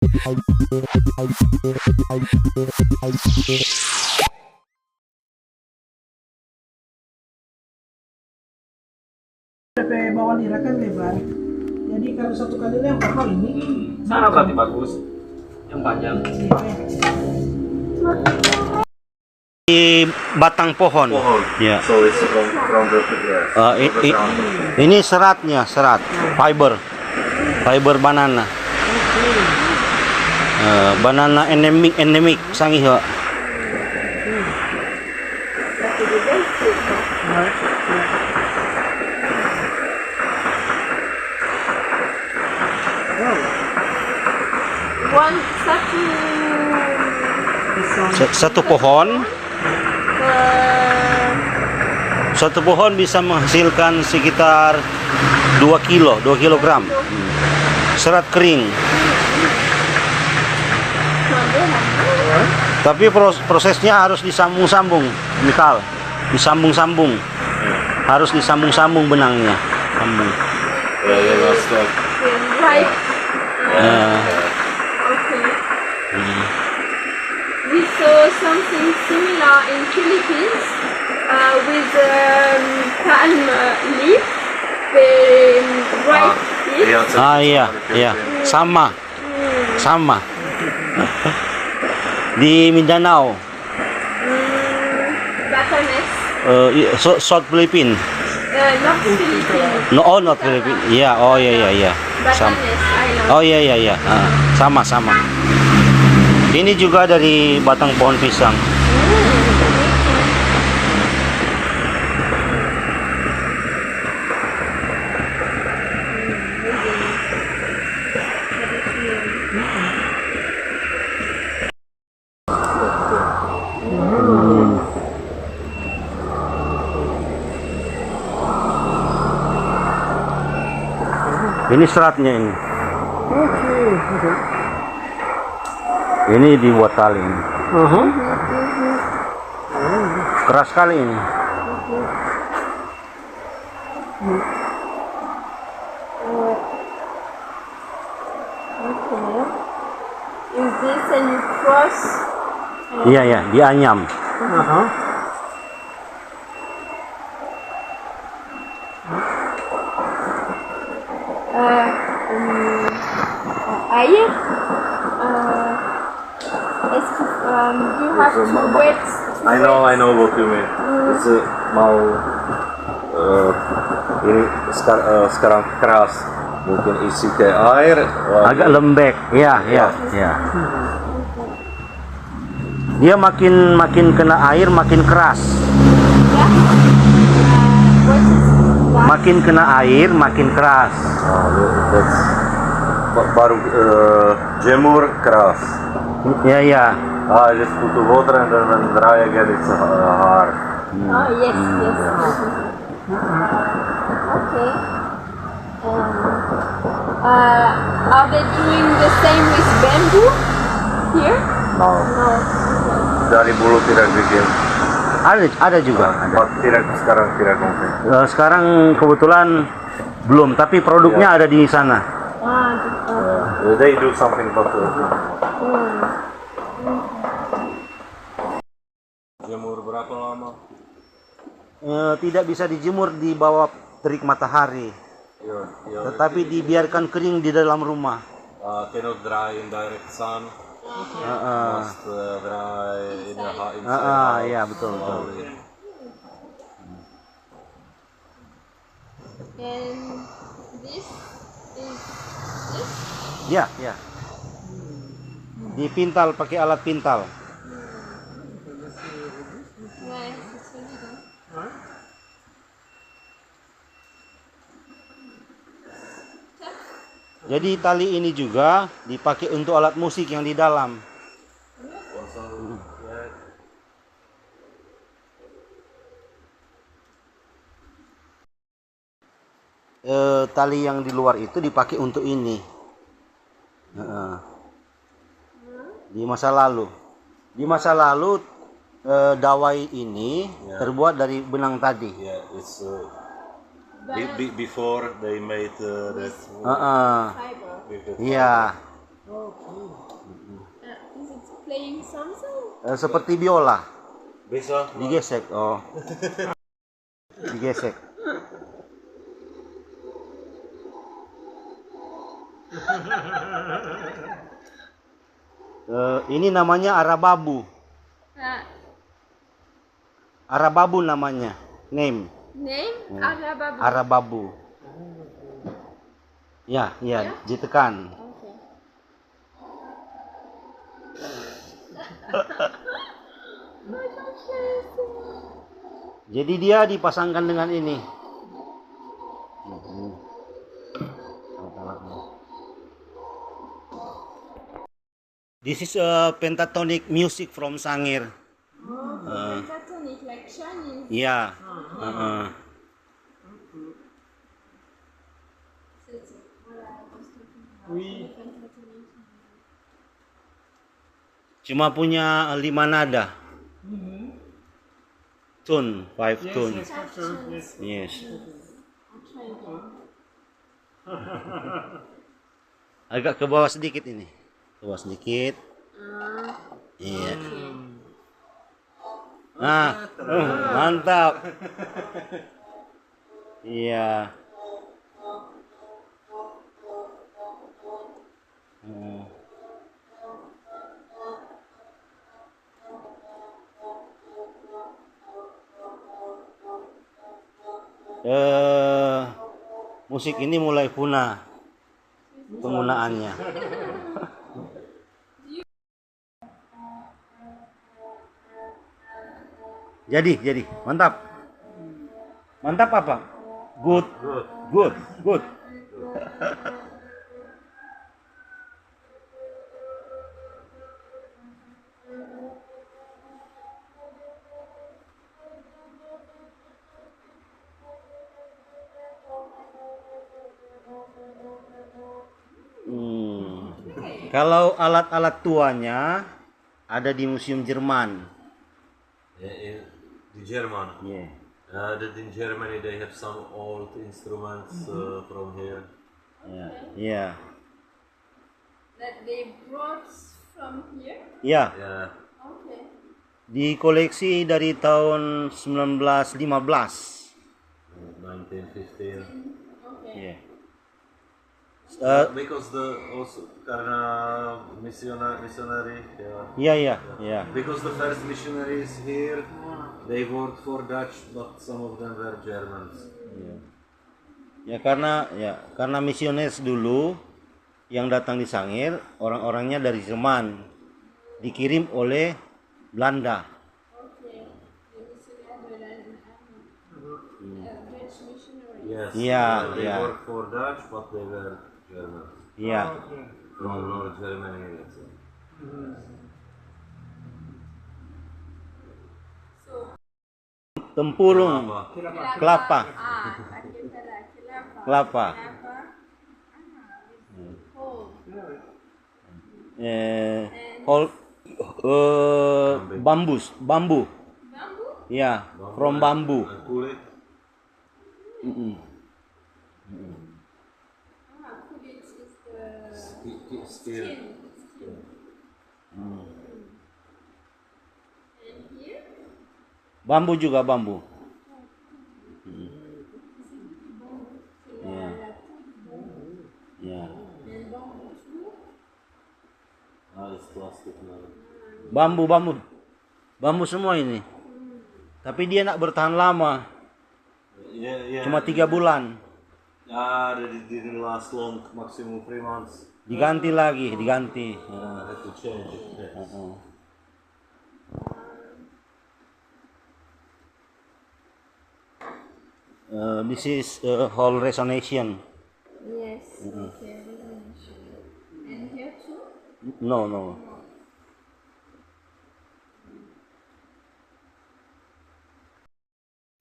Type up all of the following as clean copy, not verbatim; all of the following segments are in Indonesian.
PP bawah lira kan lebar. Jadi kalau satu kali lempar kau ini Sana berarti bagus. Yang panjang. Di batang pohon. Ya. So it's from the Ini seratnya, serat fiber banana. Banana endemic sangi ho. Satu pohon. Satu pohon bisa menghasilkan sekitar 2 kilogram serat kering. Tapi prosesnya harus disambung-sambung, Mikal. Disambung-sambung. Harus disambung-sambung benangnya. Sambung. Right. Okay. We saw something similar in Philippines with palm leaf. They write it. Iya, sama. Di Mindanao. Batanes. South Philippines. Not Philippines. No, not Philippines. Iya, iya. Batanes Island. Oh iya. Sama. Ini juga dari batang pohon pisang. Ini seratnya ini. Ini dibuat tali. Keras sekali ini. In this and you cross. Iya, dianyam. Air. You have to wet. I know what you mean. It's mau ini sekarang keras. Mungkin isi ke air. Agak lembek. Iya. Dia makin kena air makin keras. Makin kena air makin keras. Baru jemur keras. Iya. Just put the water and then when dry again it's hard. Oh yes. Okay. Are they doing the same with bamboo here? No. Dari bulu tidak bikin. Ada juga. Sekarang tidak mungkin. Sekarang kebetulan belum, tapi produknya ada di sana. They do something about it. Jemur berapa lama? Tidak bisa dijemur di bawah terik matahari, tetapi dibiarkan kering di dalam rumah. Cannot dry in direct sun. Must dry in the inside. Iya betul. And this is this? Ya. Dipintal pakai alat pintal. Jadi tali ini juga dipakai untuk alat musik yang di dalam. Tali yang di luar itu dipakai untuk ini. Di masa lalu dawai ini terbuat dari benang tadi. It's before they made that. Fiber. With the Iya. Okay. Is it playing something? Seperti biola. Bisa. Digesek. Oh. Digesek. Ini namanya arababu. Uh, Arababu namanya. Name. Name? Arababu. Arababu. Ya, ya, ditekan. Okay. Jadi dia dipasangkan dengan ini. This is a pentatonic music from Sangir. Pentatonic, like Chinese. Ya. Cuma punya 5 nada. Tune, 5 tune. Yes. Agak ke bawah sedikit ini. Ke bawah sedikit. Iya. Nah, mantap. Iya. Musik ini mulai punah penggunaannya. Jadi, mantap. Mantap apa? Good. Kalau alat-alat tuanya ada di Museum Jerman. The German. Yeah. That in Germany they have some old instruments from here. Yeah. That they brought from here? Ya. Yeah. Okay. Di koleksi dari tahun 1915. 1915. Okay. Yeah. Because karena missionary. Yeah. Because the first missionaries here, they worked for Dutch, but some of them were Germans. Ya karena misionaris dulu yang datang di Sangir orang-orangnya dari Jerman, dikirim oleh Belanda. Okay. Dutch missionary. Yes. Yeah, They yeah. worked for Dutch, but they were Germans. Iya. From North Germany. Tempurung, kelapa. Kelapa. Bambu. Bambu? Ya, from bambu. Kulit. Kulit is the Steel. And here? Bambu juga bambu. Ya. And bambu too? It's plastic now. Bambu semua ini. Tapi dia nak bertahan lama. Yeah. Cuma 3 bulan. They didn't last long, maximum 3 months. Diganti lagi. I had to change it. This is whole resonation. Yes. Okay. And here too? No.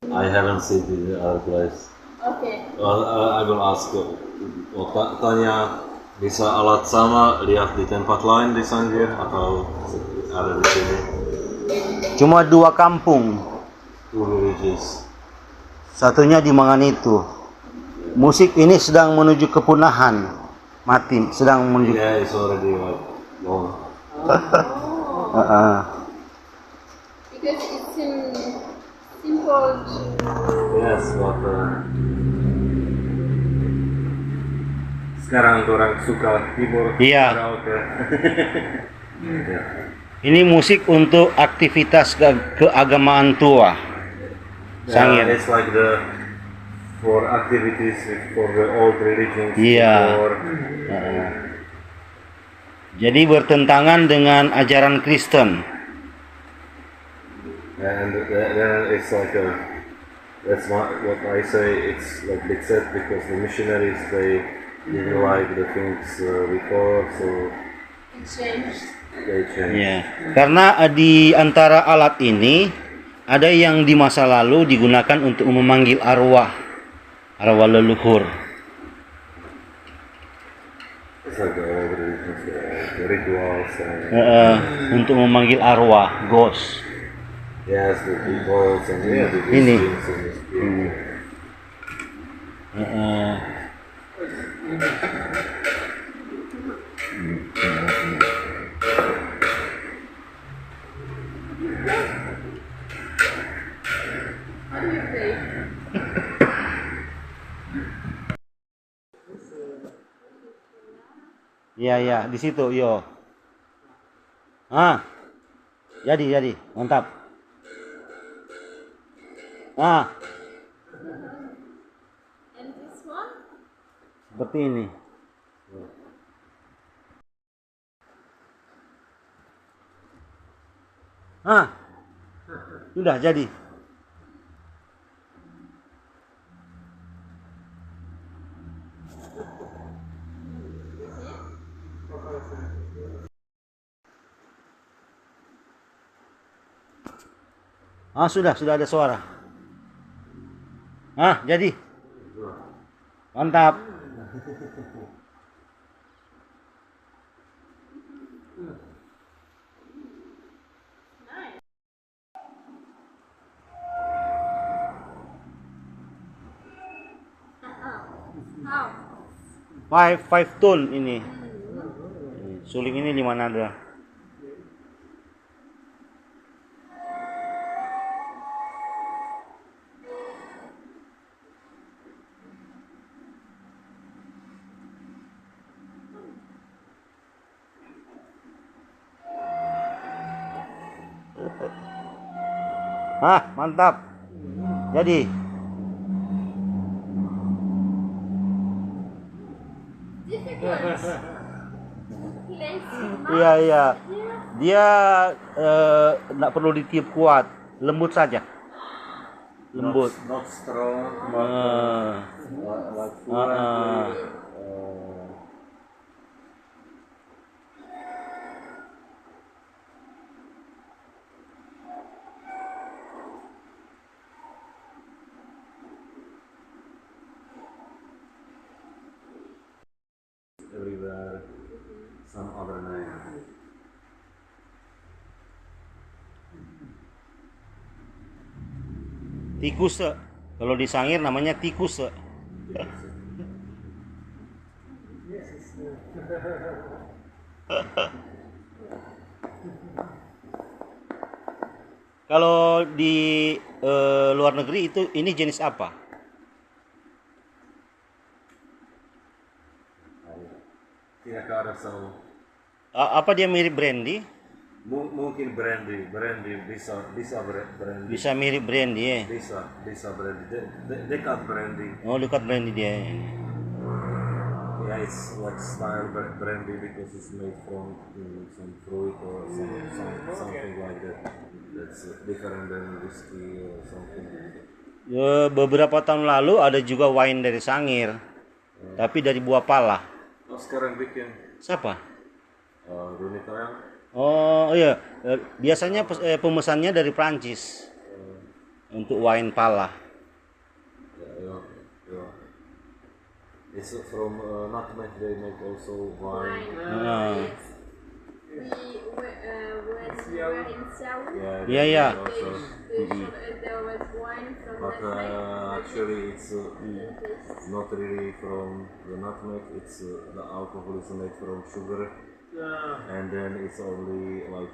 I haven't seen it in other place. Okay. I will ask. Tanya, bisa alat sama lihat di tempat lain di Sangir atau ada di sini? Cuma 2 kampung. 2 villages. Satunya di Manganitu. Musik ini sedang menuju kepunahan. Mati, sedang menuju. Yeah, it's already like long. Because it's simple to... Yes, but sekarang orang suka keyboard Iya. karaoke. Ya. Ini musik untuk aktivitas keagamaan tua. Sangir. It's like the for activities for the old religions. Iya. For, Jadi bertentangan dengan ajaran Kristen. and then it's like that's what I say. It's like big set because the missionaries they didn't like the things before, so It changed. they changed. Ya, karena di antara alat ini ada yang di masa lalu digunakan untuk memanggil arwah leluhur. It's like the old religions, the rituals. And, Untuk memanggil arwah, ghost. yes, the rituals and yeah, the Ini. things and the spirit. How do you play? Iya, di situ, yo. Jadi, mantap. And this one? Seperti ini. Sudah jadi. Sudah ada suara. Jadi. Mantap. How? Five tone ini. Suling ini 5 nada. Mantap. Jadi. Difficult. Play so Iya. Dia nggak perlu ditiup kuat, lembut saja. Lembut. Not strong, like everywhere some other name. Tikuse. Kalau di Sangir namanya tikuse. Kalau di luar negeri ini jenis apa? Tidak ada sama. Apa dia mirip brandy? Mungkin brandy bisa brandy. Bisa mirip brandy ya. Bisa brandy. Dekat brandy. Oh, dekat brandy dia ini. Yeah, it's like style brandy because it's made from some fruit or something like that. That's different than whiskey or something like that. Beberapa tahun lalu ada juga wine dari Sangir, tapi dari buah pala. Oh, sekarang bikin Siapa? Runi Toyang. Oh iya, biasanya pemesannya dari Prancis untuk wine pala. Yeah. It's from nutmeg. They make also wine. Yes. When we were in Saudi, Yeah. there was wine from But nutmeg. actually, it's not really from the nutmeg. It's the alcohol is made from sugar, and then it's only like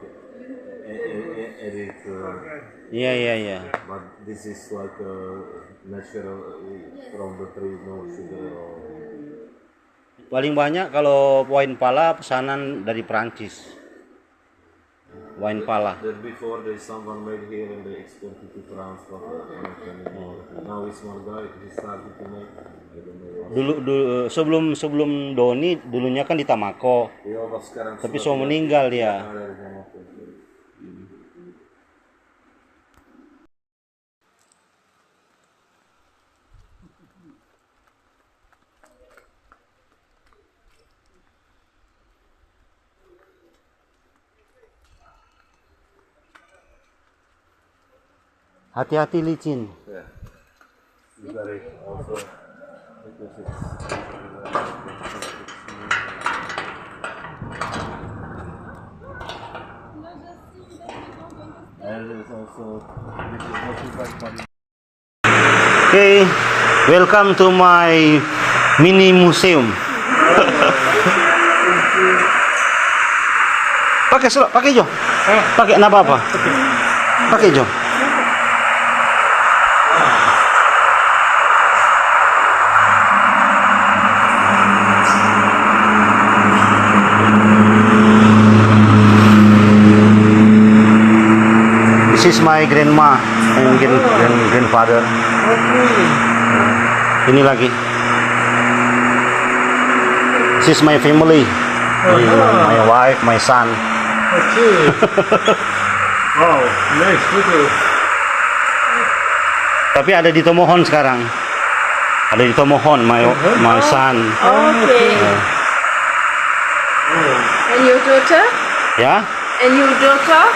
edit. Iya, iya, iya. But this is like natural from the tree, no sugar. Paling banyak kalau wine pala pesanan dari Prancis. Wine pala. That before there's someone made here and they exported to France, but not anymore. Now it's one guy he started to make. I don't know. Dulu sebelum Doni dulunya kan di Tamako. Iya, sekarang Tapi sudah so meninggal dia. ada di Bamako. Hati-hati licin. Yeah. You got it also because it's and there's also this is not too bad, but Okay, welcome to my mini museum. Pakai Jo. Pakai apa? Pakai Jo. This is my grandma and grandfather. Ini lagi. This is my family. My wife, my son. Okay. Wow, nice photo. Tapi ada di Tomohon sekarang. Ada di Tomohon, my son. Okay. And your daughter? Ya? And your daughter?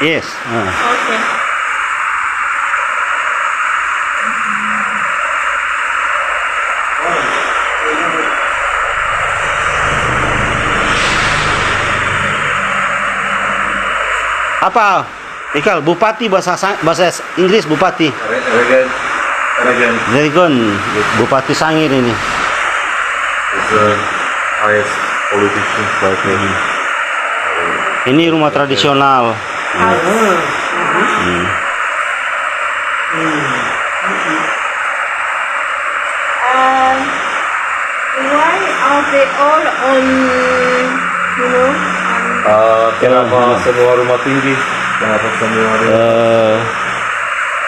Yes. Okay. Apa? Ikal, bupati bahasa Inggris bupati. Regen Very good. Bupati Sangir ini. is the highest politician like me. Ini rumah tradisional. Why are they all on, you know? Kenapa semua rumah tinggi? Kenapa semua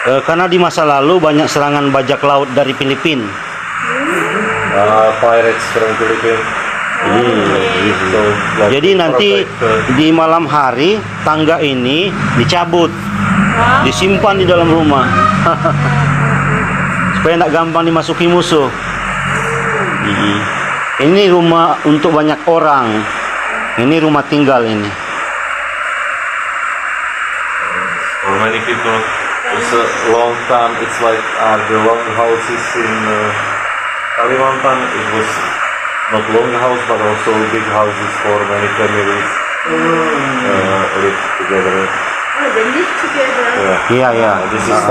Karena di masa lalu banyak serangan bajak laut dari Filipina. pirates from Philippines? So, like, Jadi nanti di malam hari tangga ini dicabut, disimpan di dalam rumah, supaya tidak gampang dimasuki musuh. Ini rumah untuk banyak orang. Ini rumah tinggal ini. for many people, it's a long time. It's like the long houses in Kalimantan. It was not long house, but also big houses for many families live together. Oh, they live together. Iya, iya. This is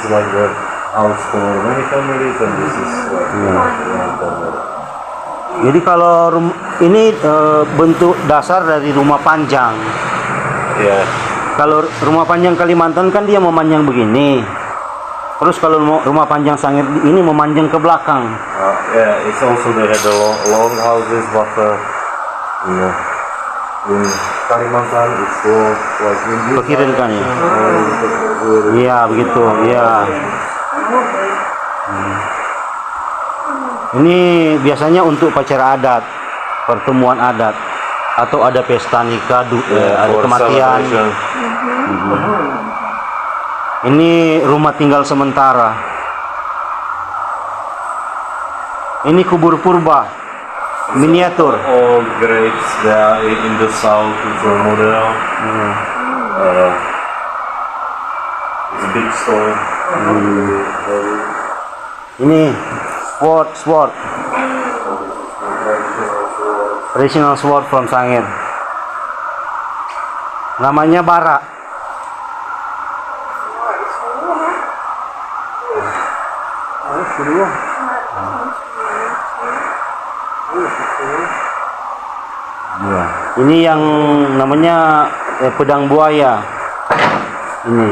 like the house for many families, and this is like one family. Jadi kalau ini bentuk dasar dari rumah panjang. Yeah. Kalau rumah panjang Kalimantan kan dia memanjang begini. Terus kalau rumah panjang Sangir ini memanjang ke belakang. Yeah, it's also they had the long houses, but in Kalimantan it's all like in this Pikirin kan ya? Iya begitu, iya. Ini biasanya untuk upacara adat, pertemuan adat, atau ada pesta nikah, ada for kematian. celebration. Ini rumah tinggal sementara. Ini kubur purba, miniatur. All graves they are in the south is a model. It's a big stone. Ini sword, traditional sword from Sangir. Namanya bara. Iya. Ini yang namanya pedang buaya. Ini.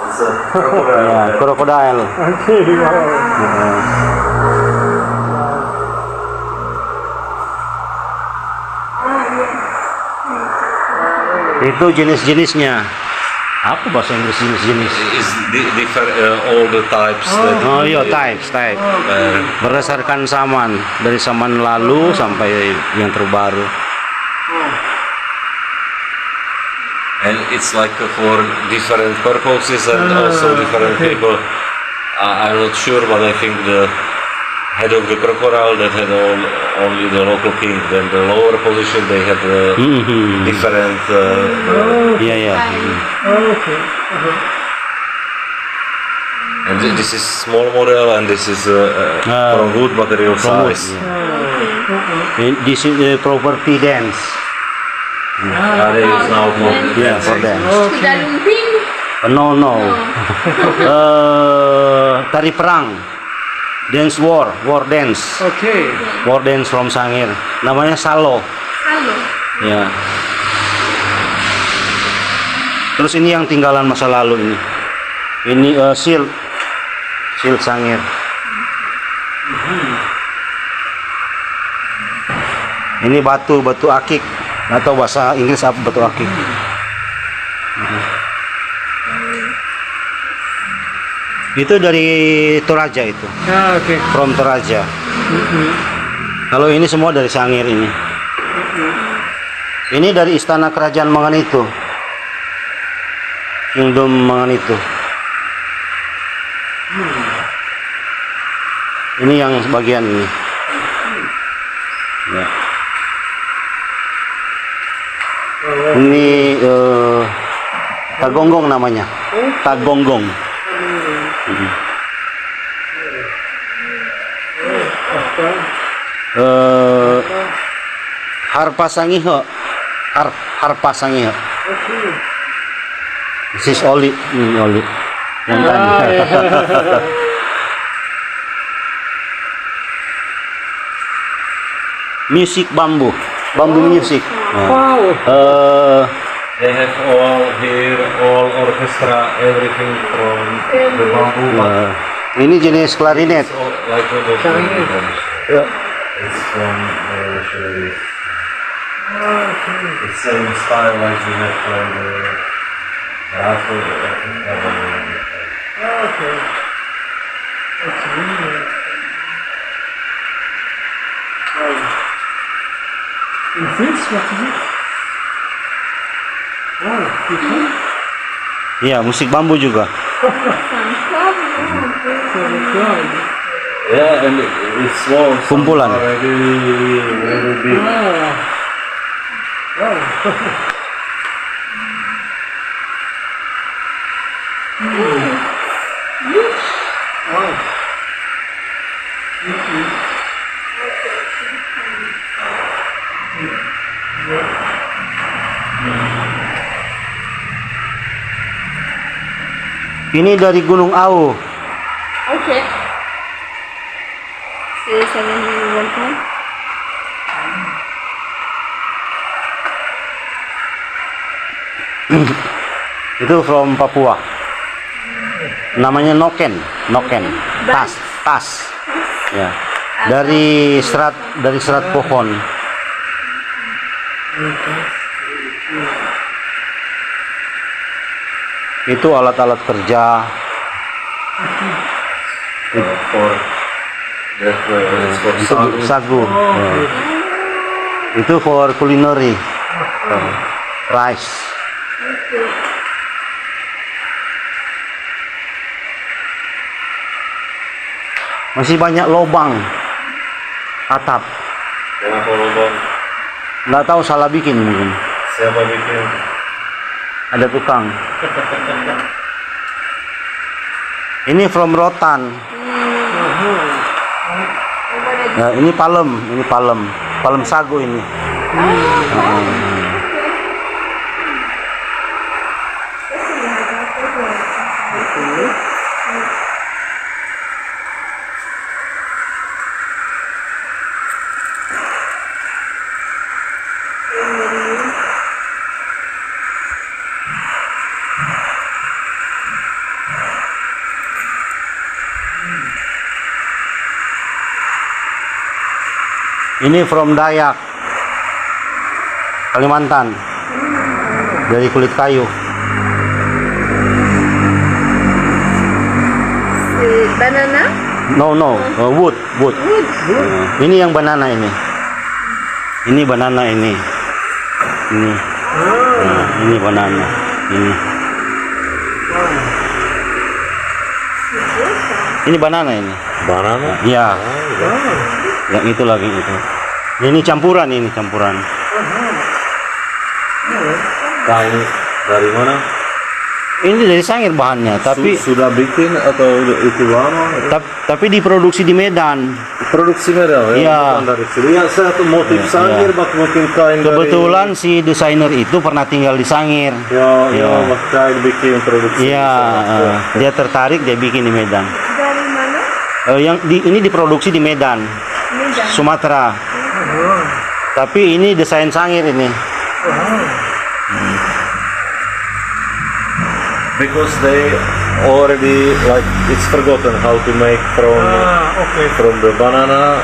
It's a crocodile. Ya, krokodil. Okay, wow. Itu jenis-jenisnya. Apa bahasa Inggris jenis-jenis? It's all the types that Oh iya, type. Berdasarkan zaman, dari zaman lalu sampai yang terbaru. and it's like for different purposes and also different people. I'm not sure, but I think the head of the crocodile that had only the local king. Then the lower position they had different. Iya, iya. Okay. And this is small model, and this is from wood material From wood, size. This is property dance. They use now for Yeah, for dance. Kuda lumping. No. Tari perang. Dance war dance. Okay. War dance from Sangir. Namanya Salo. Halo. Ya. Terus ini yang tinggalan masa lalu ini. Ini shield Sangir. Ini batu akik. Atau bahasa Inggris apa batu akik? Itu dari Toraja itu. Okay. From Toraja. Kalau ini semua dari Sangir ini. Ini dari istana kerajaan Mangan itu. Kingdom Mangan itu. Ini yang bagian ini. Ya. Ini Tagonggong namanya. Tagonggong. Harpa Sangiho. Harpa Sangiho. This is Oli. Ini Oli. Yang tadi. Music bambu music. Wow. They have all orchestra, everything from the bamboo. Ini jenis klarinet. It's all like the Ya. It's from Sherry. The same style like we have from the Raffle. Okay. That's really. Is this what is it? Wow, this one? Iya, musik bambu juga. Yeah, and it's small. some Kumpulan. are very big. Wow. Wow. Wow. Ini dari Gunung Au. Okay. Say 7 Itu from Papua. Namanya Noken. Tas. Ya. Dari serat pohon. Itu alat-alat kerja. For it's for Untuk sagu. Ya. Itu for culinary. Rice. Masih banyak lobang atap. Kenapa lubang? Nggak tahu, salah bikin mungkin. Siapa bikin? Ada tukang. Ini from rotan. Nah, ini palem sagu ini. Ini from Dayak, Kalimantan. Dari kulit kayu. Banana? No, wood. Ini yang banana ini. Ini banana ini. Ini. Ini banana. Ini. Ini banana ini. Banana? Iya. Yang itu lagi itu. Ini campuran Tahu dari mana? Ini dari Sangir bahannya, tapi Sudah bikin atau itu lama? tapi diproduksi di Medan. Produksi Medan Iya. bukan dari sini. Ya, saya tuh motif Iya, Sangir, bak mungkin kain Kebetulan si desainer itu pernah tinggal di Sangir. dari, Iya. bak kain bikin produksi. Iya, di sana. dia tertarik dia bikin di Medan. Dari mana? Ini diproduksi di Medan, Medan. Sumatera. Tapi ini desain Sangir ini. Because they already like it's forgotten how to make Okay. from the banana,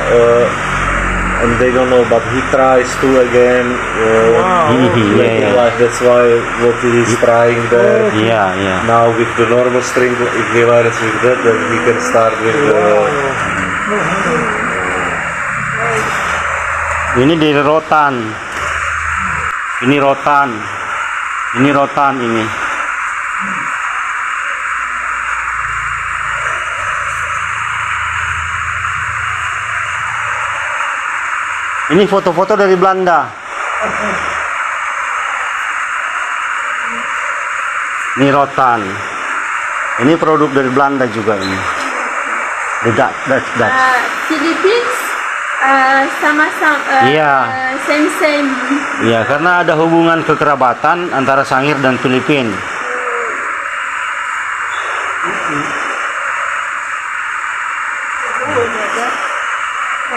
and they don't know. But he tries to again. Mhm, Make it yeah. like that's why what he is trying there. Iya. Now with the normal string, if he learns with that, then he can start with the. Ini dari rotan. Ini rotan. Ini rotan ini. Ini foto-foto dari Belanda. Ini rotan. Ini produk dari Belanda juga ini. The Dutch. Philippines? Sama-sama. Iya. Same. Ya, karena ada hubungan kekerabatan antara Sangir dan Filipina.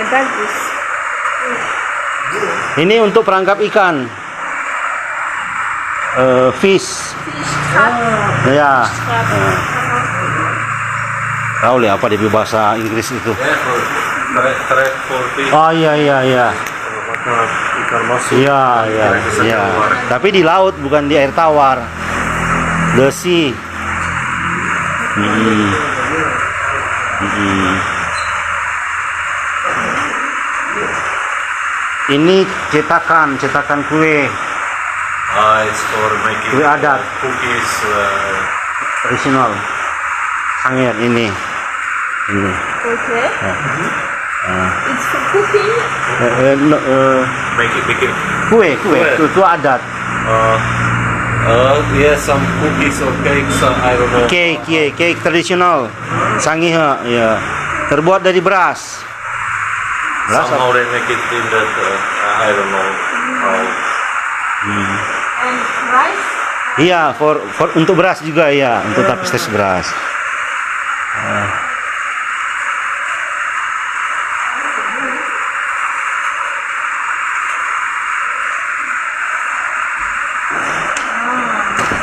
Bagus. Ini untuk perangkap ikan. Fish. Fish trap. Ya. Tahu lihat apa di bahasa Inggris itu? Thread for fish. Oh iya. Ikan masuk. Iya. Tapi di laut bukan di air tawar. The sea. Ini cetakan kue It's for making Kue adat. cookies. tradisional Sangir ini. Okay. It's for cooking. Bikin. Kue itu adat. Yeah, some cookies or cakes. I don't know. Cake tradisional Sangir ya. Terbuat dari beras. Somehow they make it in that. I don't know how. And rice. Iya, for untuk beras juga ya, untuk tapis beras.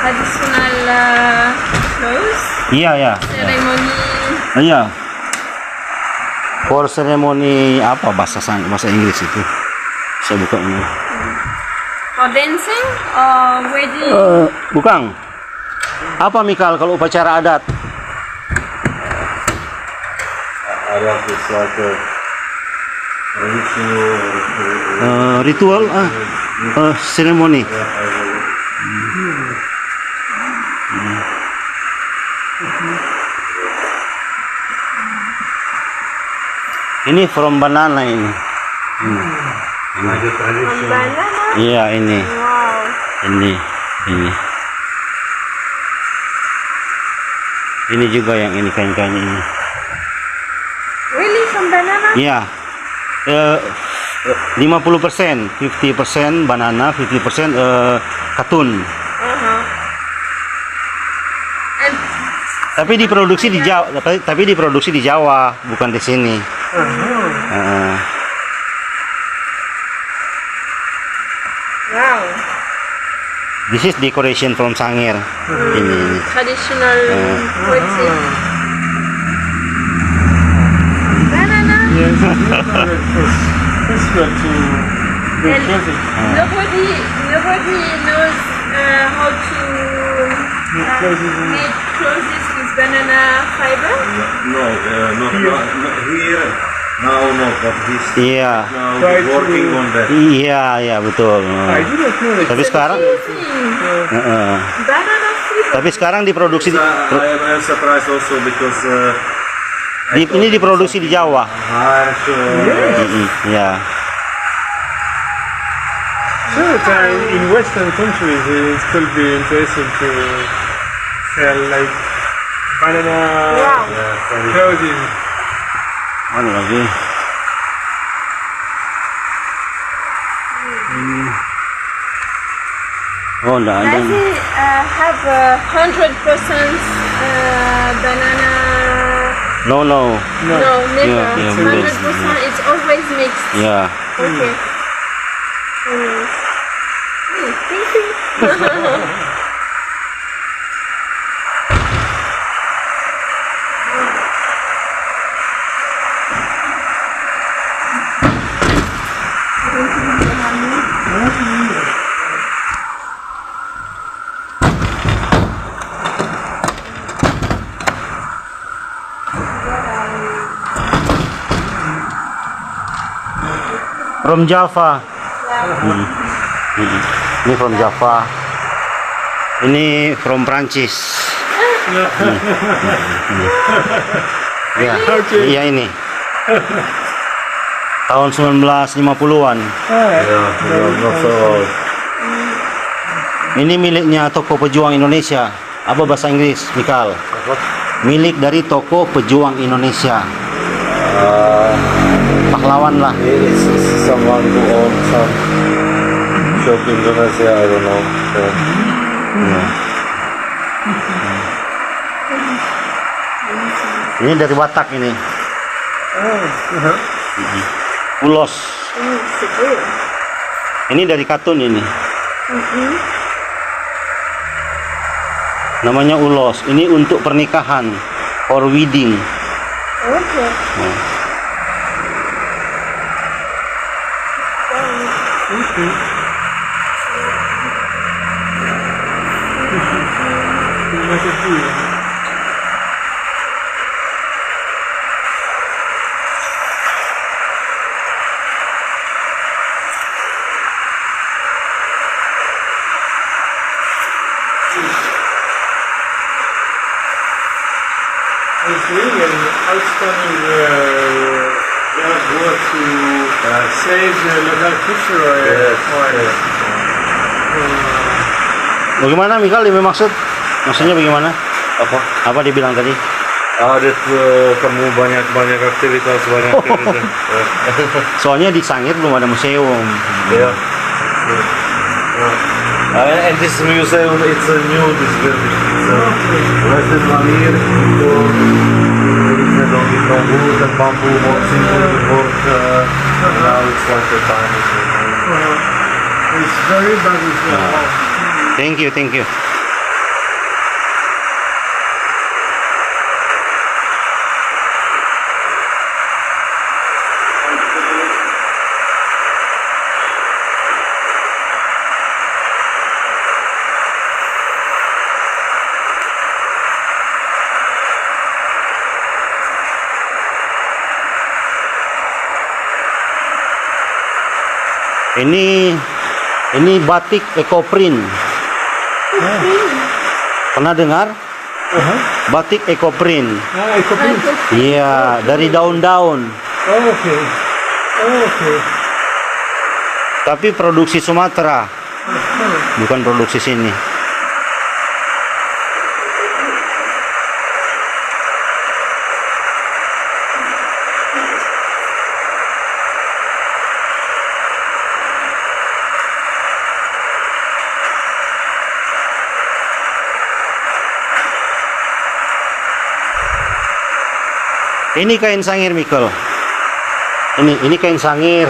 Traditional clothes. Iya. Ceremony. Iya. For ceremony apa bahasa Inggris itu? Saya buka ini. For dancing or wedding. Bukan. Apa Mikal kalau upacara adat? Adat is like a ritual. Ritual ceremony. Ini from banana ini. Like a tradition. Banana. Iya ini. Wow. Ini. Ini juga yang ini kain-kain ini. Really from banana? Iya. 50%, 50% banana, 50% katun. And Tapi diproduksi di Jawa, tapi diproduksi di Jawa, bukan di sini. wow. This is decoration from Sangir. Ini. Traditional motif. Banana. Yes. difficult to do And closing. nobody knows how to make clothes with banana fiber. No, not here. Now not, but this Iya. now Try to- working on that. Iya, iya betul. I do not know it. Tapi sekarang, Easy. Heeh. Banana fiber. Tapi sekarang diproduksi I'm surprised also because ini diproduksi di Jawa. harsh. Ya. So in Western countries, it could be interesting to sell like banana Wow. clothing. Mana lagi? Oh, enggak ada. Does it have 100% banana? No, no. No. No, never. Yeah, yeah, 100%. It's always mixed. Ya. Okay. Thank you. From Java. Ini from Java. Ini from Prancis. Ya, iya ini. Tahun 1950-an. Not so old. Ini miliknya toko pejuang Indonesia. Apa bahasa Inggris, Mikal? Milik dari toko pejuang Indonesia. Pahlawan lah. It's someone who owns some shop in Indonesia. I don't know. Ini dari Batak ini. Ulos. Ini dari Katun ini. Namanya ulos. Ini untuk pernikahan, for wedding. Okay. It's really an outstanding work to save the local culture. Bagaimana, Mikal? Dia maksud? Maksudnya bagaimana? Apa? Apa dibilang tadi? Ada kamu banyak aktivitas Soalnya di Sangir belum ada museum. Yeah. And this museum, it's a new this building. So less than 1 year ago, it had only from wood and bamboo, more simple work. Now it's like a tiny. It's very bad. Thank you, thank you. Ini batik ekoprint. Pernah dengar? Batik ekoprint. Ecoprint. Iya, dari daun-daun. Okay. Okay. Tapi produksi Sumatera, bukan produksi sini. Ini kain sangir, Mikkel. Ini kain sangir.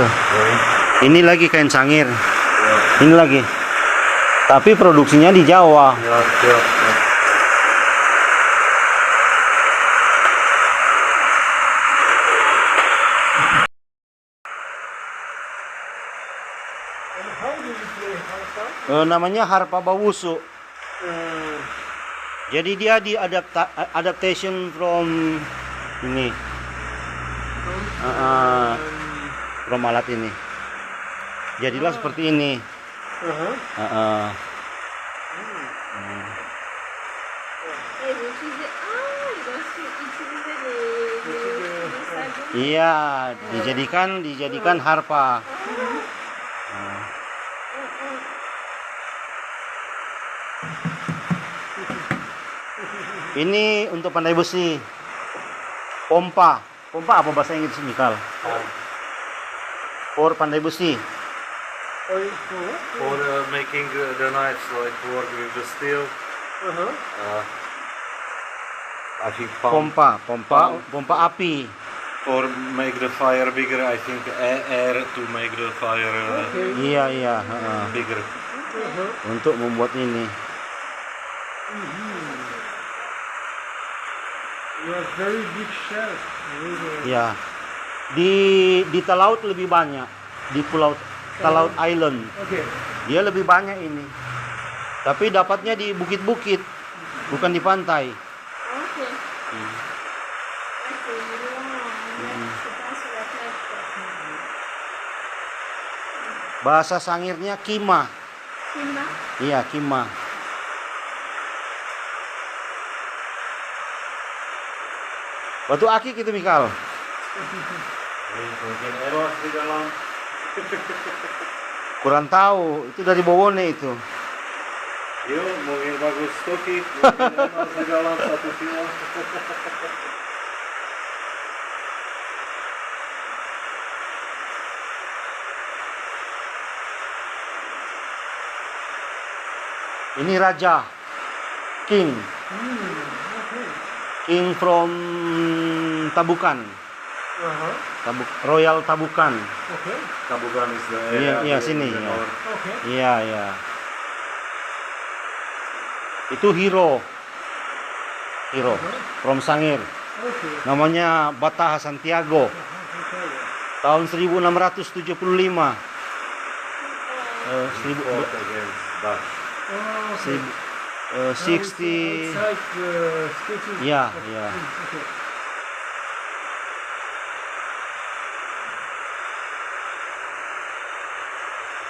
Ini lagi kain sangir. Ini lagi. Tapi produksinya di Jawa. Namanya harpa bawusu. Uh, Jadi dia di adaptation from ini, from alat ini. Jadilah seperti ini. uh-huh. Et vous utilisez... Ah, ils ont utilisé les sagons. Iya, dijadikan harpa. Ini untuk pandai besi. Pompa. Pompa apa bahasa Inggris, Mikal? For pandai besi. Oh, for what? For making the knives, like work with the steel. Uh-huh. I think pump. Pompa api. For make the fire bigger, I think air to make the fire Iya. bigger. Untuk membuat ini. You have very big shells. Really. Ya. Di Talaut lebih banyak. Di Pulau Talaut Island. Okay. Dia lebih banyak ini. Tapi dapatnya di bukit-bukit, bukan di pantai. Ok. Ah, c'est long. C'est pas sur la plage, quoi. Bahasa Sangirnya kima. Kima. Iya, kima. Batu akik itu, Mikal. Mungkin eros di dalam. Kurang tahu, itu dari Bowone itu. Yuk, mungkin bagus toki, mungkin eros di dalam 1 kilo. Ini raja, king. King from Tabukan. Uh-huh. Royal Tabukan. Okay. Tabukan is the Iya, sini. the Ya. north. Okay. Iya. Itu hero from Sangir. Okay. Namanya Bataha Santiago. Tahun 1675. Fought against Dutch. Oh, okay. 60. Outside the sketches. Ya. Okay.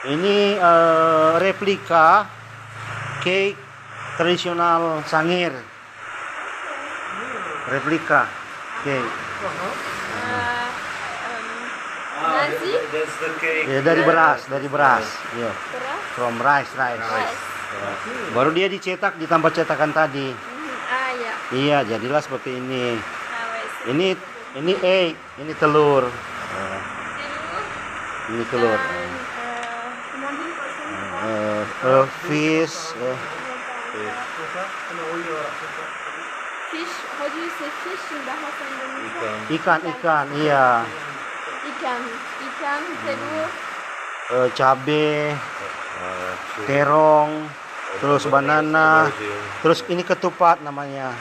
Ini replika cake tradisional Sangir. Replika cake. Nasi? That's the cake. Ya, dari beras. Ya. Beras? From rice. Baru dia dicetak ditambah cetakan tadi. Ah, ya. Iya, jadilah seperti ini. Ah, ouais. Ini egg, ini telur. Ini telur. Comment on dit le poisson? Fish. Fish. Redis, c'est fish in bahasa Indonesia. Ikan, iya. Ikan, telur. Cabe, terong, terus banana, terus ini ketupat namanya.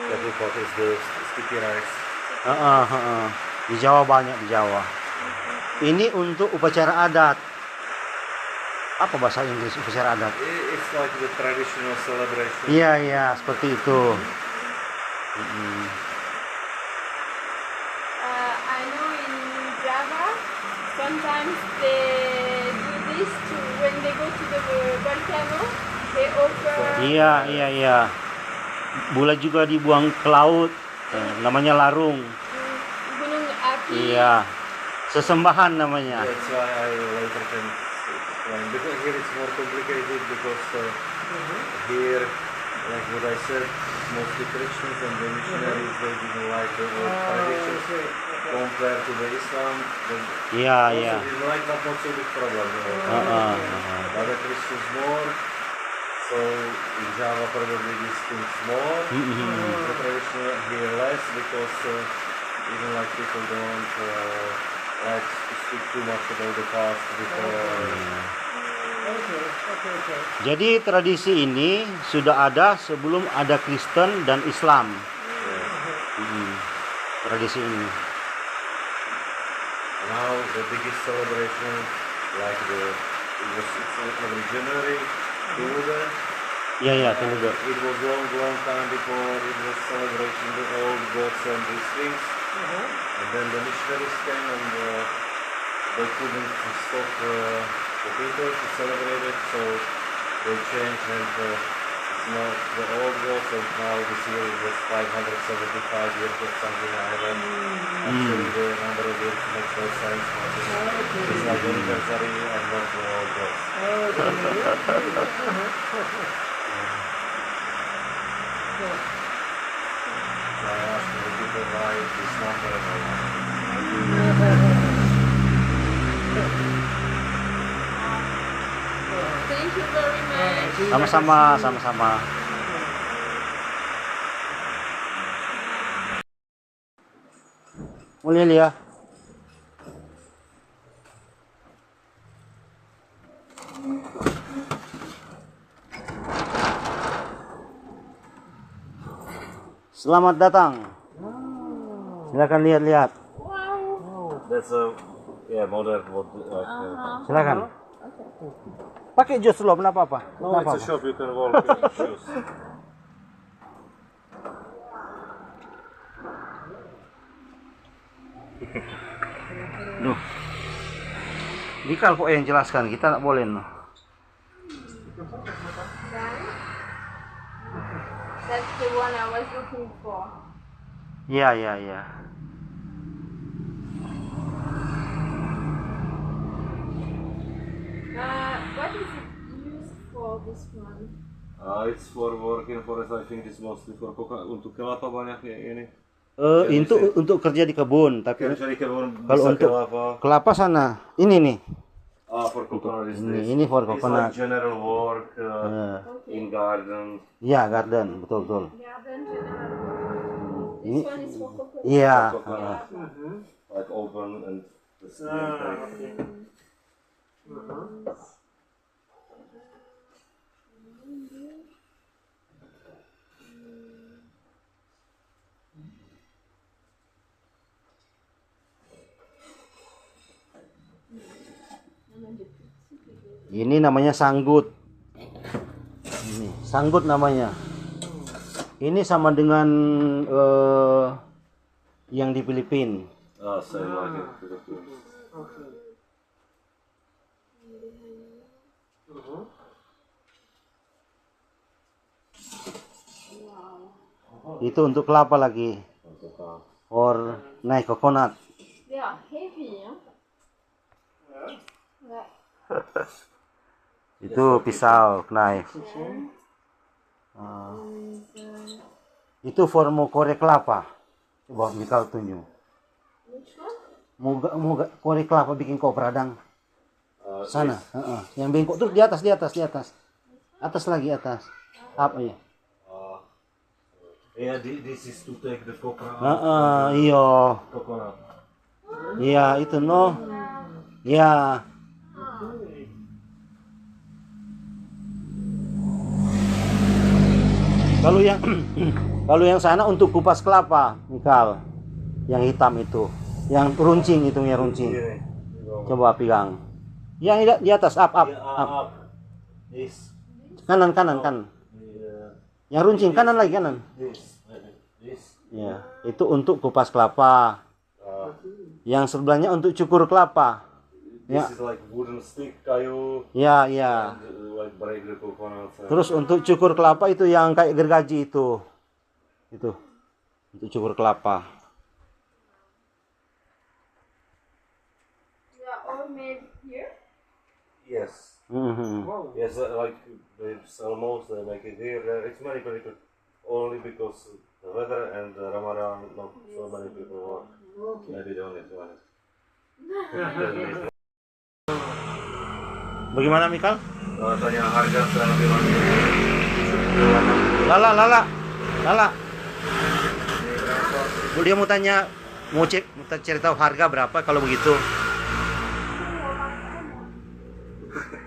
Ketupat is the sticky rice. Di Jawa banyak di Jawa. Ini untuk upacara adat. Apa bahasa Inggris upacara adat? It's like the traditional celebration. Iya, seperti itu. I know in Java, sometimes they do this when they go to the volcano. They offer. Iya. Bola juga dibuang ke laut. Namanya larung. Gunung api. Iya. Sesembahan namanya. That's why I later can explain. Because here it's more complicated because here, like what I said, mostly Christians and the missionaries, they didn't like the old traditions compared to the Islam. Iya. They didn't like, but not so big problem. Other Christians more. So in Java probably these things more. The traditional here less because even like people don't like to speak too much about the past before. Okay. Jadi tradisi ini sudah ada sebelum ada Kristen dan Islam. Tradisi ini. Now the biggest celebration, like the it's every January. Tuluga. Iya, tunggu dulu. It was long time before it was celebration the old gods and these things. And then the missionaries came and they couldn't stop the people to celebrate it, so they changed and it's not the old gods, and now this year it was 575 years or something like that. Actually the number of years makes no sense. It's like anniversary and not the old gods. So I asked the people why this number and all that. Thank you very much. Sama-sama. Mulai ya. Selamat datang. Silakan lihat-lihat. That's a modern wood. Silakan. Pakai jus dulu, kenapa apa? No, it's a shop you can walk in shoes. Nuh. Dikal kok yang jelaskan, kita tak boleh noh. That's the one I was looking for. Iya. What is it used for, this one? It's for working forest. I think it's mostly for untuk kelapa banyak ya ini. Itu untuk kerja di kebun, tapi Kerja di kebun kalau bisa untuk kelapa sana, ini nih. For coconut is this. Ini for coconut. It's like general work in garden. Iya, garden, betul. Garden general. Ini, This one is for coconut. iya. Coconut. Like open and the skin. Ini namanya sanggut. Ini sanggut namanya. Ini sama dengan yang di Filipina. Same like in Philippines. Itu untuk kelapa lagi. Or naik coconut. They are heavy, huh? Yeah. Itu pisau, knife. Itu formu korek kelapa. Coba Mikal tunjuk. Which one? Mau korek kelapa bikin kau peradang. Sana, yang bengkok tuh di atas. Atas lagi. Apa ya? Yeah, this is to take the coconut. Iya. Coconut. Iya, itu no. Ya. Kalau yang sana untuk kupas kelapa, Mikal. Yang hitam itu, yang runcing itu ya runcing. Coba pegang. Yang di atas up. This. Kanan. Yang runcing kanan lagi. This. Ya, itu untuk kupas kelapa. Yang sebelahnya untuk cukur kelapa. This is like wooden stick kayu. Ya. Like break the coconut. Terus untuk cukur kelapa itu yang kayak gergaji itu. Itu. Untuk cukur kelapa. They are all made here. Yes. Yes, like they sell most, they make it here. It's many people. Only because the weather and the Ramadan, not so many people work. Maybe the only one. Bagaimana Mikal? Tanya harga sekarang bilang. Lala. Dia mau tanya, mau cari tahu harga berapa kalau begitu.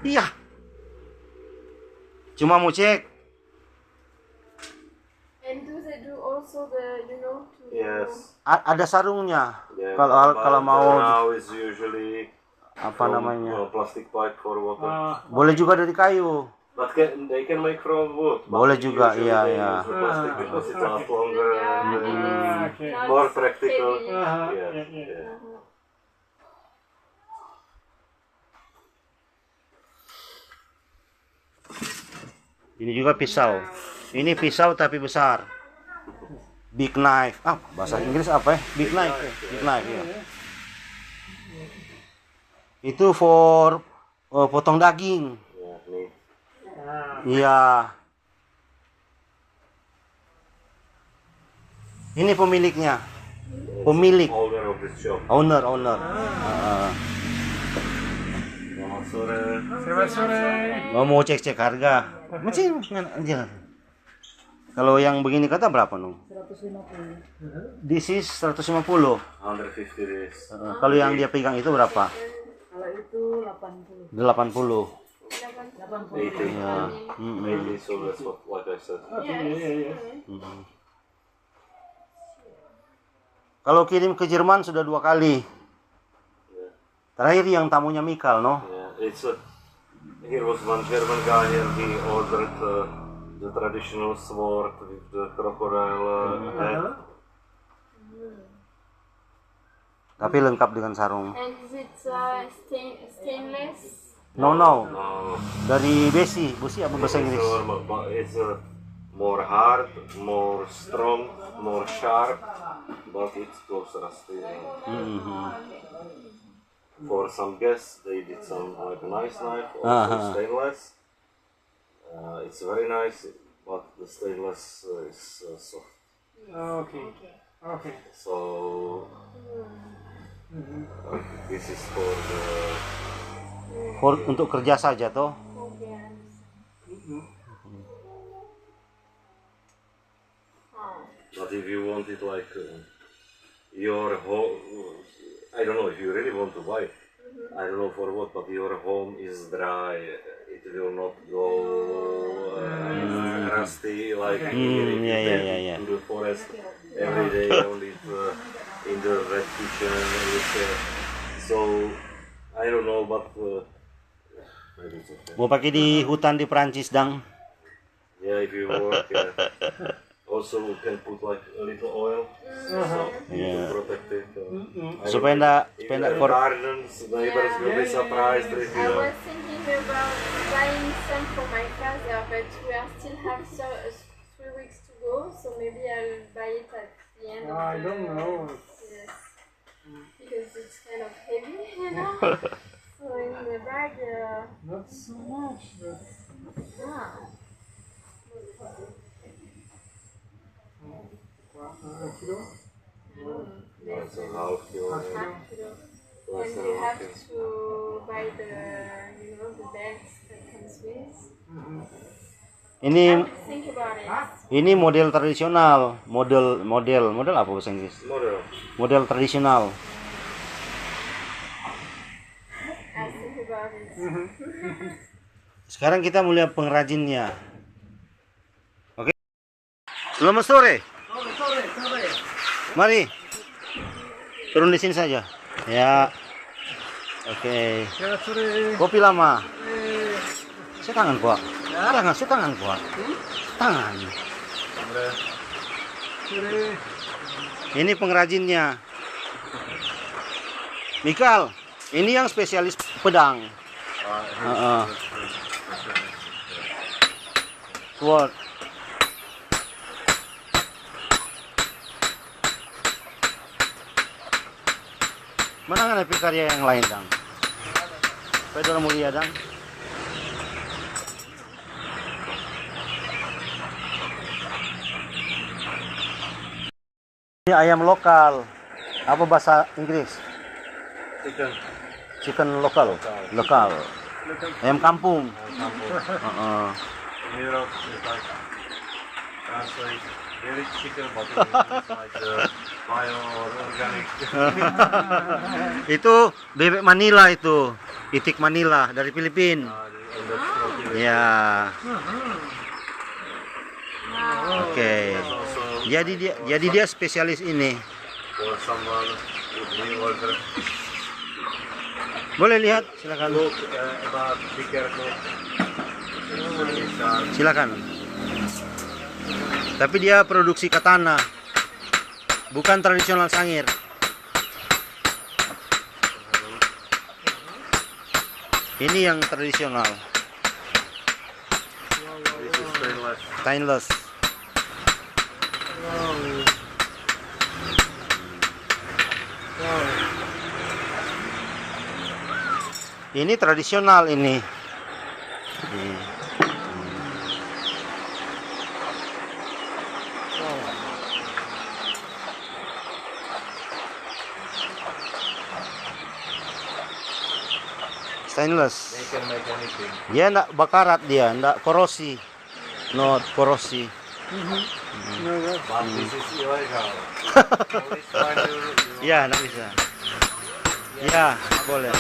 Iya. Cuma mau cek. And do they do also the, Yes. Ada sarungnya. Yeah, Kalau but mau now is usually apa namanya? Plastic pipe for water. Boleh juga dari kayu. But they can make from wood. but Boleh juga, usually iya, they iya. use the plastic because it lasts longer and Okay. it's more practical. Heavy. Yeah, yeah, yeah. yeah. Ini juga pisau. Ini pisau tapi besar. Big knife. Ah, bahasa Inggris apa ya? Big knife. Big knife ya. Itu for potong daging. Yeah, neat. Iya. Ini pemiliknya. Pemilik. Owner of this shop. Owner. Selamat sore. Selamat sore. Mau cek harga. Macam aja. Kalau yang begini kata berapa nung? 150. This is 150. 150 days. Kalau yang dia pegang itu berapa? Kalau itu 80. 80. 80. Ya. 80, so that's what I said. Kalau kirim ke Jerman sudah 2 kali. Terakhir yang tamunya Mikal, no? Yeah, here was one German guy and he ordered the traditional sword with the crocodile head. Tapi lengkap dengan sarung. And is it stainless? No. No, Dari besi apa bahasa Inggris? it's more hard, more strong, more sharp, but it goes rusty. For some guests, they did some like a nice knife, also stainless. It's very nice, but the stainless is soft. Okay. So this is for the Untuk kerja saja toh. But if you want it like your home, I don't know if you really want to buy it. I don't know for what, but your home is dry. It will not go rusty like here. If you take it to the forest every day, only in the red kitchen. So I don't know, but maybe it's okay. Mau pakai di hutan di Prancis, Dang. Yeah, if you work. Also, we can put like a little oil to protect it. Supaya enggak for gardens, neighbors will be surprised if I you. was thinking about buying some for my father, but we still have 3 weeks to go, so maybe I'll buy it at the end of the... I don't know. Yes. Because it's kind of heavy, you know? So in the bag, Not so much, but kilo. It's a half kilo. half kilo. Less And than you a have half kilo. to buy the belts that comes with. Ini Think about it. ini model tradisional, model apa bahasa Inggris? Model. Model tradisional. I think about it. Sekarang kita melihat pengrajinnya. Oke. Selamat sore. Mari. Turun di sini saja. Ya. Oke. Selamat sore. Kopi lama. Saya tangan kuat. Saya tangan kuat. Tangan. Ini pengrajinnya. Mikal, ini yang spesialis pedang. Sword. Mana nggak karya yang lain, Dang? Pedro mulia, Dang. Ini ayam lokal. Apa bahasa Inggris? Chicken. Chicken lokal. Lokal. Ayam kampung. Europe is like translate very chicken, but it's like bio or organic. Itu bebek Manila itu. Itik Manila dari Filipina. Ya. Oke. Jadi dia spesialis ini. For someone with new order. Boleh lihat, silakan. Look about be careful. Silakan. Tapi dia produksi katana, bukan tradisional Sangir. Ini yang tradisional, This is stainless. stainless. Ini tradisional ini. Stainless. They can make anything. Dia enggak bakarat, dia enggak korosi. Not korosi. But this is illegal. Police find you, Ya, enggak bisa. Ya, boleh.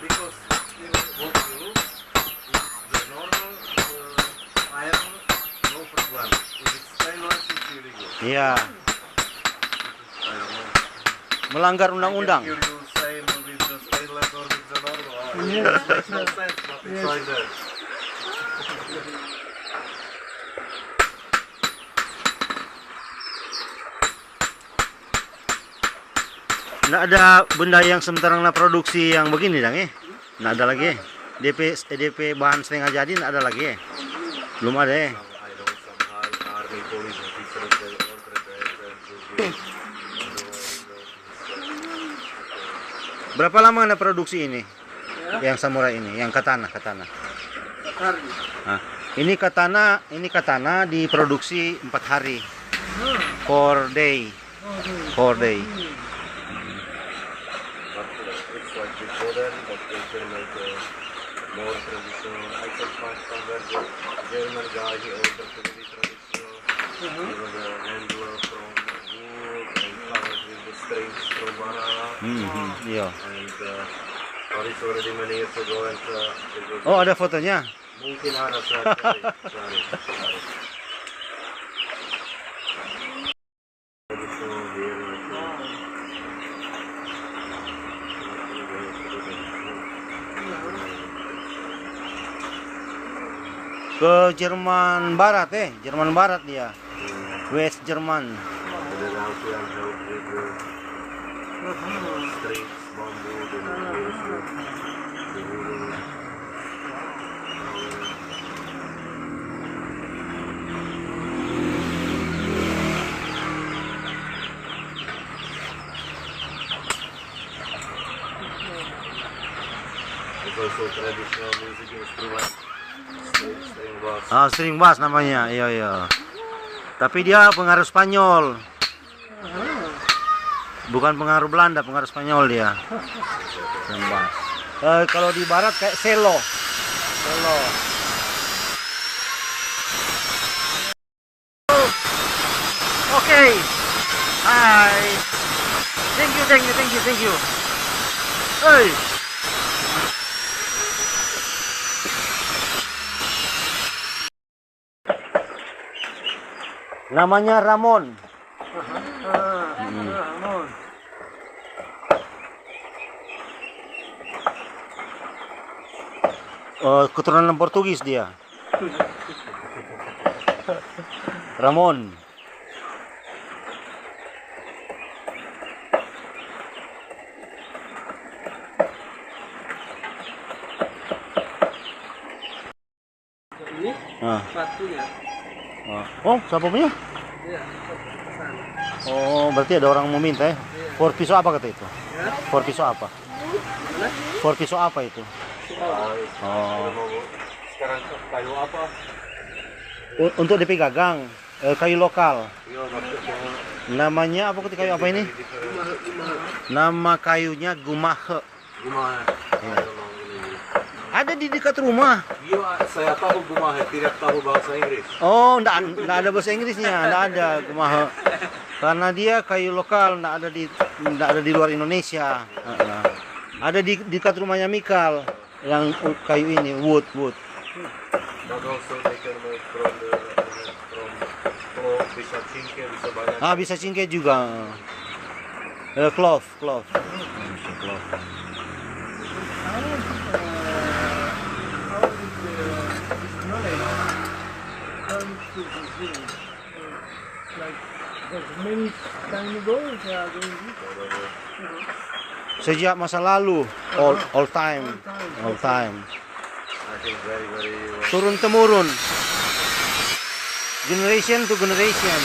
because what you look is the normal iron, no problem. If it's stainless, it's illegal. Iya, I don't know. melanggar undang-undang. Can you same with the stainless or with the normal iron? Yeah. It makes no sense, but it's like that. Nggak ada benda yang sementara na produksi yang begini dong nggak ada lagi DP bahan setengah jadi nggak ada lagi belum ada I know some army police officers they ordered the Berapa lama anda produksi ini yang samurai ini yang katana nah, ini katana diproduksi 4 hari 4 day It's like the modern, but they can make a more traditional. I can find somewhere the German guy, he ordered a really traditional. He was a handler from wood and covered with the strings from banana. iya. And but it's already many years ago and it was Oh, ada fotonya. mungkin ada sorry. Traditional here. Ke Jerman Barat Jerman Barat dia. West Jerman. The Russian help with the strings, bamboo, the wood. It's also traditional music instrument. String bass. Ah, string bass namanya. Iya. Tapi dia pengaruh Spanyol. Bukan pengaruh Belanda, pengaruh Spanyol dia. String bass. Kalau di barat kayak cello. Oke. Hai. Thank you. Hey. Namanya Ramon. Keturunan Portugis dia. Ramon. Ini batunya. Oh, siapa punya? Iya, pesan. Oh, berarti ada orang mau minta ya? For pisau apa kata itu? For pisau apa? For pisau apa itu? Oh. Sekarang kayu apa? Untuk DP gagang, kayu lokal. Iya, maksudnya Namanya apa ketika kayu apa ini? Nama kayunya gumahe. gimana? Ada di dekat rumah. Iya, saya tahu gumahe, tidak tahu bahasa Inggris. Oh, enggak ada bahasa Inggrisnya, enggak ada gumahe. Karena dia kayu lokal, enggak ada di luar Indonesia. Ada di dekat rumahnya Mikal yang kayu ini, wood. But also they can make from cloth, bisa cingke, bisa banyak. Ah, bisa cingke juga. Cloth. return to Brazil. Like, because many time ago, they are doing this. Sejak masa lalu, all time. I think very, very Turun temurun, generation to generation.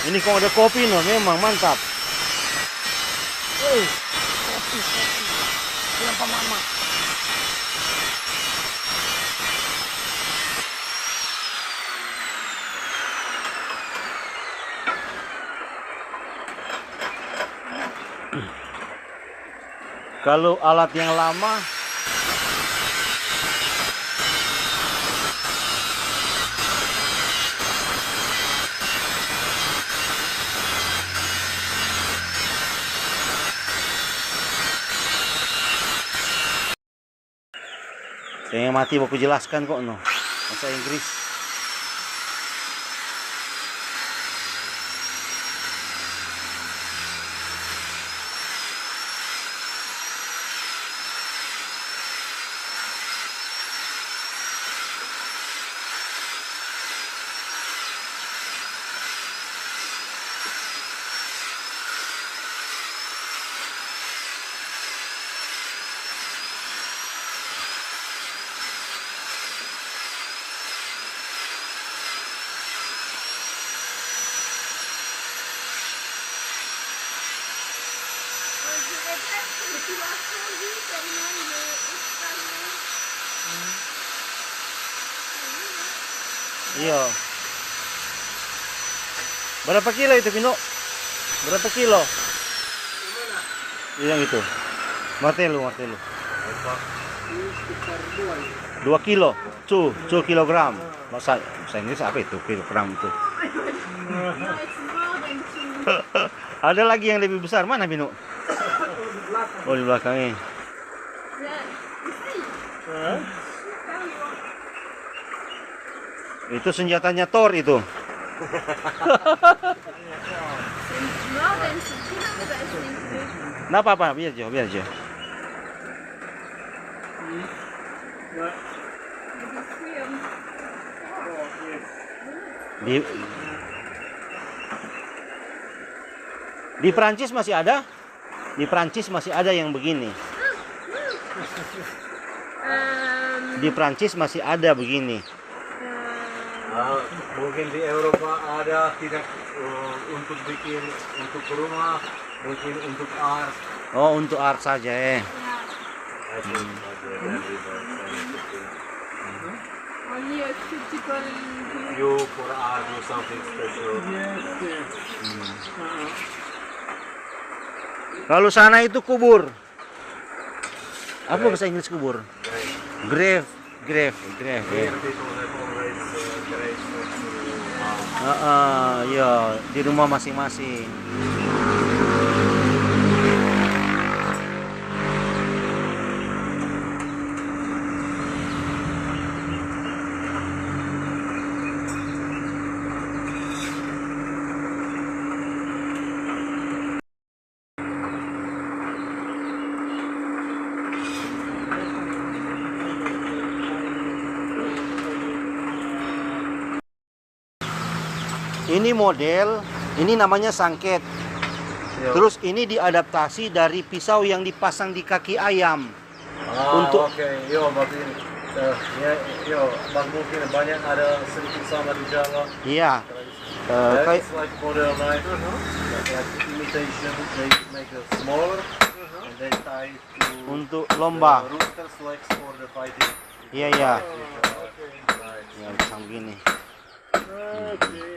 Ini kalau ada kopi no, memang mantap. Wih, kopi. Kenapa mama? Kalau alat yang lama, saya mati aku jelaskan kok no bahasa Inggris. Iya. Berapa kilo itu, Pino? Berapa kilo? Yang itu. Martelo. 2 kilo. 2 kilogram. Masa Inggris apa itu kilogram itu? Ada lagi yang lebih besar. Mana, Pino? Oh, di belakangnya. Itu senjatanya Thor itu. Nah, apa? Biar Jo. Di Prancis masih ada? Di Prancis masih ada yang begini. Di Prancis masih ada begini. mungkin di Eropa ada tidak untuk bikin untuk rumah, mungkin untuk art. Oh, untuk art saja ya. I think Only a few people. you for art do something special. Yes. Kalau sana itu kubur. Apa bahasa Inggris kubur? Grave. Here people have always graves next to Ya, di rumah masing-masing. Ini model, ini namanya sangket. Terus ini diadaptasi dari pisau yang dipasang di kaki ayam. Untuk- oke, berarti mungkin banyak ada sedikit sama di Jawa. Iya. It's like model knife, like imitation. They make it smaller and they tie it to Untuk lomba. roosters legs for the fighting. Iya. Right. Ya, pasang begini. Okay.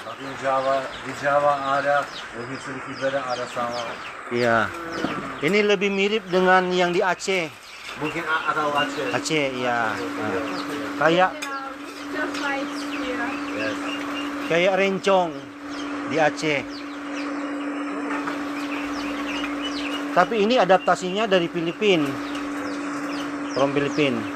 Tapi di Jawa ada mungkin sedikit beda, ada sama. Iya. Ini lebih mirip dengan yang di Aceh. Mungkin atau Aceh. Aceh, iya. Kayak There are rooster fights here. Yes. Kayak rencong di Aceh. Tapi ini adaptasinya dari Filipina. From Filipina.